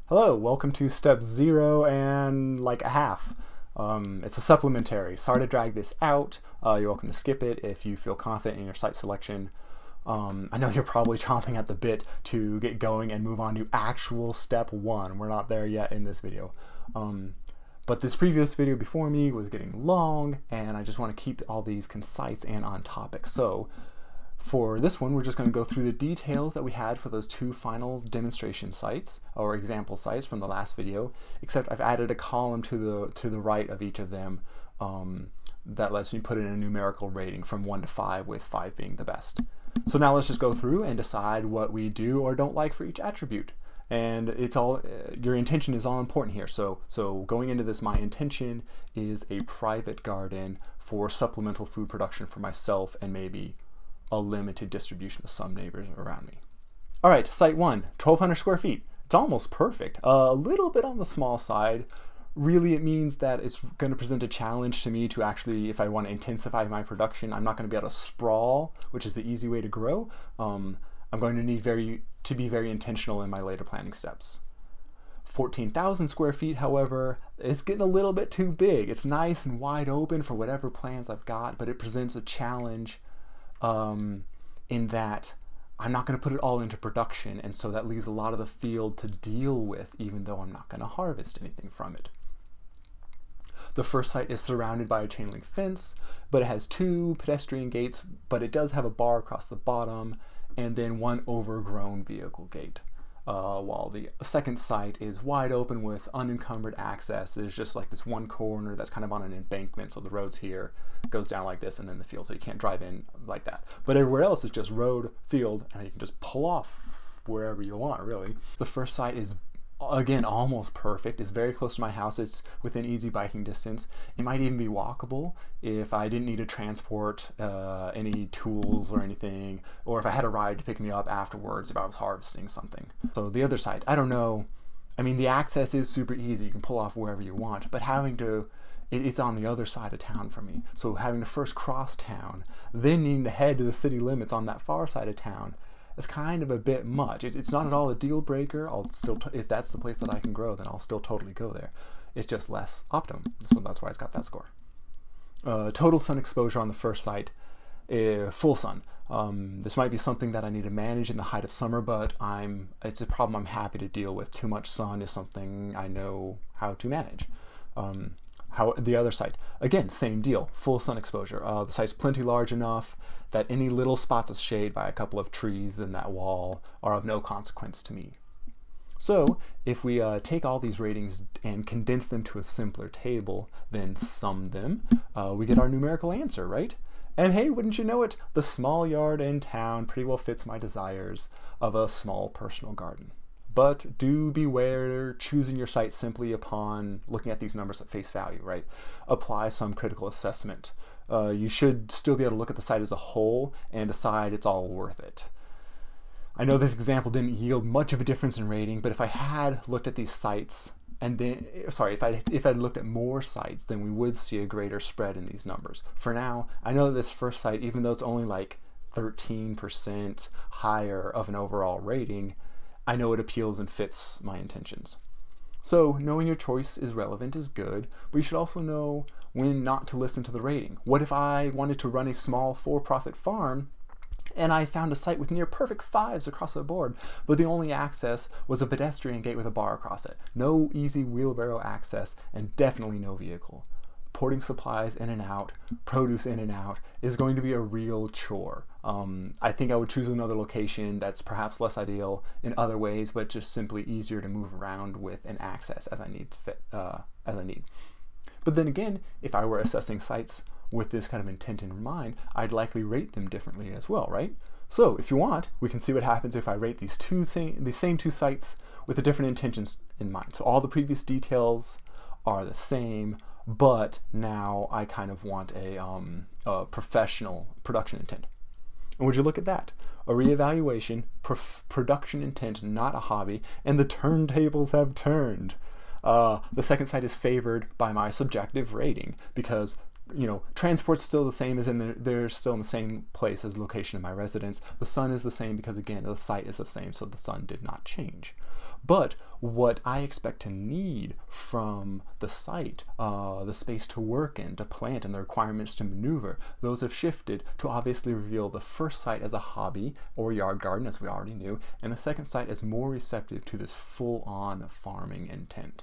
Hello, welcome to step 0 and like a half. It's a supplementary. Sorry to drag this out. You're welcome to skip it if you feel confident in your site selection. I know you're probably chomping at the bit to get going and move on to actual step 1. We're not there yet in this video. But this previous video before me was getting long, and I just want to keep all these concise and on topic. So for this one, we're just going to go through the details that we had for those 2 final demonstration sites or example sites from the last video, except I've added a column to the right of each of them that lets me put in a numerical rating from 1 to 5, with 5 being the best. So now let's just go through and decide what we do or don't like for each attribute. And it's all, your intention is all important here. So going into this, my intention is a private garden for supplemental food production for myself and maybe a limited distribution to some neighbors around me. All right, site 1, 1,200 square feet. It's almost perfect. A little bit on the small side. Really, it means that it's going to present a challenge to me to actually, if I want to intensify my production, I'm not going to be able to sprawl, which is the easy way to grow. I'm going to need to be very intentional in my later planning steps. 14,000 square feet, however, is getting a little bit too big. It's nice and wide open for whatever plans I've got, but it presents a challenge in that I'm not going to put it all into production, and so that leaves a lot of the field to deal with, even though I'm not going to harvest anything from it. The first site is surrounded by a chain link fence, but it has 2 pedestrian gates, but it does have a bar across the bottom, and then 1 overgrown vehicle gate. While the second site is wide open with unencumbered access. There's just like this one corner that's kind of on an embankment, so the road's here, goes down like this, and then the field, so you can't drive in like that. But everywhere else is just road, field, and you can just pull off wherever you want, really. The first site is, again, almost perfect. It's very close to my house. It's within easy biking distance. It might even be walkable if I didn't need to transport any tools or anything, or if I had a ride to pick me up afterwards if I was harvesting something. So the other side, I don't know. I mean, the access is super easy. You can pull off wherever you want, but having to, it's on the other side of town for me. So having to first cross town, then needing to head to the city limits on that far side of town, it's kind of a bit much. It's not at all a deal breaker. I'll still, if that's the place that I can grow, then I'll still totally go there. It's just less optimum, so that's why it's got that score. Total sun exposure on the first site, full sun. This might be something that I need to manage in the height of summer, but it's a problem I'm happy to deal with. Too much sun is something I know how to manage. The other site, again, same deal, full sun exposure. The site's plenty large enough that any little spots of shade by a couple of trees in that wall are of no consequence to me. So if we take all these ratings and condense them to a simpler table, then sum them, we get our numerical answer, right? And hey, wouldn't you know it, the small yard in town pretty well fits my desires of a small personal garden. But do beware choosing your site simply upon looking at these numbers at face value, right? Apply some critical assessment. You should still be able to look at the site as a whole and decide it's all worth it. I know this example didn't yield much of a difference in rating, but if I had looked at these sites and then, if I'd looked at more sites, then we would see a greater spread in these numbers. For now, I know that this first site, even though it's only like 13% higher of an overall rating, I know it appeals and fits my intentions. So knowing your choice is relevant is good, but you should also know when not to listen to the rating. What if I wanted to run a small for-profit farm and I found a site with near perfect 5s across the board, but the only access was a pedestrian gate with a bar across it. No easy wheelbarrow access, and definitely no vehicle. Porting supplies in and out, produce in and out, is going to be a real chore. I think I would choose another location that's perhaps less ideal in other ways, but just simply easier to move around with and access as I need. But then again, if I were assessing sites with this kind of intent in mind, I'd likely rate them differently as well, right? So if you want, we can see what happens if I rate these same 2 sites with the different intentions in mind. So all the previous details are the same, but now I kind of want a professional production intent. And would you look at that? A reevaluation, production intent, not a hobby, and the turntables have turned. The second site is favored by my subjective rating because transport's still the same as they're still in the same place as location of my residence. The sun is the same because, again, the site is the same, so the sun did not change. But what I expect to need from the site, the space to work in, to plant, and the requirements to maneuver, those have shifted to obviously reveal the first site as a hobby or yard garden, as we already knew, and the second site as more receptive to this full-on farming intent.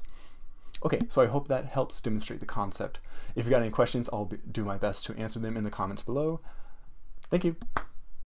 Okay, so I hope that helps demonstrate the concept. If you've got any questions, I'll do my best to answer them in the comments below. Thank you.